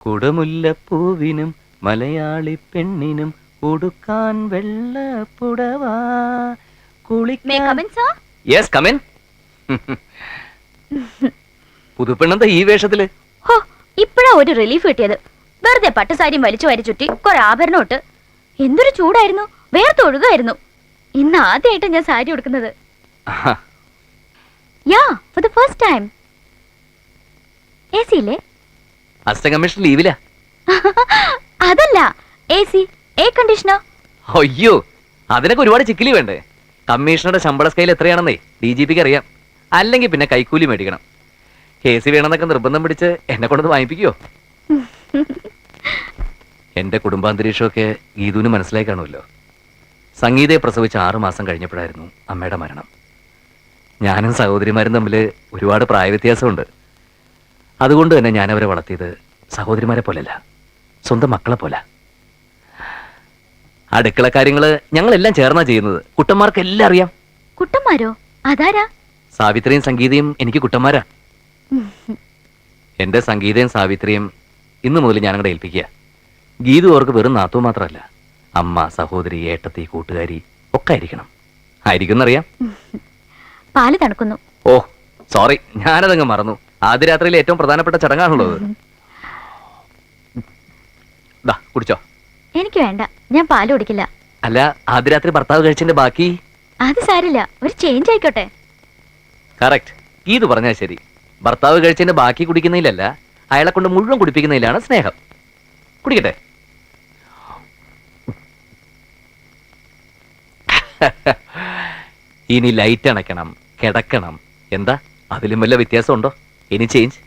കുടമുല്ലപ്പൂവിനും മലയാളി പെണ്ണിനും ഉടുക്കാൻ വെള്ളപ്പുടവ കുളിക്കാൻ. Yes come in. പുതുപ്പെണ്ണെന്താ ഈ വേഷത്തില്? ഹോ, ഇപ്പഴാ ഒരു റിലീഫ് കിട്ടിയത്. വെറുതെ പട്ടുസാരിയും വലിച്ചു വാരി ചുറ്റി കുറെ ആഭരണം ഇട്ട് എന്തൊരു ചൂടായിരുന്നു, വേർത്തൊഴുകായിരുന്നു. ഇന്ന് ആദ്യമായിട്ട് ഞാൻ സാരി ഉടുക്കുന്നത്. Ya, for the first time. AC ഇല്ലേ? അസിസ്റ്റന്റ് കമ്മീഷൻ ലീവിലാ. അതല്ല, AC, എയർ കണ്ടീഷണർ. അയ്യോ, അതിനൊക്കെ ഒരുപാട് ചിക്കിലി വേണ്ടേ? കമ്മീഷണറുടെ ശമ്പള സ്കെയിൽ എത്രയാണെന്നേ DGPക്ക് അറിയാം. അല്ലെങ്കിൽ പിന്നെ കൈക്കൂലി മേടിക്കണം. AC വേണമെന്നൊക്കെ നിർബന്ധം പിടിച്ച് എന്നെ കൊണ്ടത് വാങ്ങിപ്പിക്കുവോ? എന്റെ കുടുംബാന്തരീക്ഷമൊക്കെ ഗീതുവിന് മനസ്സിലായി കാണുമല്ലോ. സംഗീതയെ പ്രസവിച്ച് 6 മാസം കഴിഞ്ഞപ്പോഴായിരുന്നു അമ്മയുടെ മരണം. ഞാനും സഹോദരിമാരും തമ്മിൽ ഒരുപാട് പ്രായവ്യത്യാസമുണ്ട്. അതുകൊണ്ട് തന്നെ ഞാനവരെ വളർത്തിയത് സഹോദരിമാരെ പോലല്ല, സ്വന്തം മക്കളെ പോലെ. അടുക്കള കാര്യങ്ങള് ഞങ്ങളെല്ലാം ചേർന്നാ ചെയ്യുന്നത്. കുട്ടന്മാർക്കെല്ലാം അറിയാം. കുട്ടന്മാരോ? അതാരാ? സാവിത്രിയും സംഗീതയും എനിക്ക് കുട്ടന്മാരാ. എന്റെ സംഗീതയും സാവിത്രിയും ഇന്നു മുതൽ ഞാനങ്ങടെ ഏൽപ്പിക്കുക. ഗീതു അവർക്ക് വെറും നാത്തു മാത്രമല്ല, അമ്മ, സഹോദരി, ഏട്ടത്തി, കൂട്ടുകാരി ഒക്കെ ആയിരിക്കണം. ആയിരിക്കുന്നറിയാം. പാല് തണുക്കുന്നു. ഓ സോറി, ഞാനതങ്ങ് മറന്നു. ആദ്യ രാത്രിയിലെ ഏറ്റവും പ്രധാനപ്പെട്ട ചടങ്ങാണുള്ളത്. കുടിച്ചോ. എനിക്ക് വേണ്ട, ഞാൻ പാല് കുടിക്കില്ല. അല്ല, ആദ്യ രാത്രി ഭർത്താവ് കഴിച്ചതിന്റെ ബാക്കി? അത് സാരില്ല, ഒരു ചേഞ്ച് ആയിക്കോട്ടെ. കറക്റ്റ്, ഗീതു പറഞ്ഞാൽ ശരി. ഭർത്താവ് കഴിച്ചതിന്റെ ബാക്കി കുടിക്കുന്നതിലല്ല, അയാളെ കൊണ്ട് മുഴുവൻ കുടിപ്പിക്കുന്നതിലാണ് സ്നേഹം. കുടിക്കട്ടെ. ഇനി ലൈറ്റ് അണയ്ക്കണം, കിടക്കണം. എന്താ അതിലും വല്ല വ്യത്യാസമുണ്ടോ? ഇനി ചേഞ്ച്.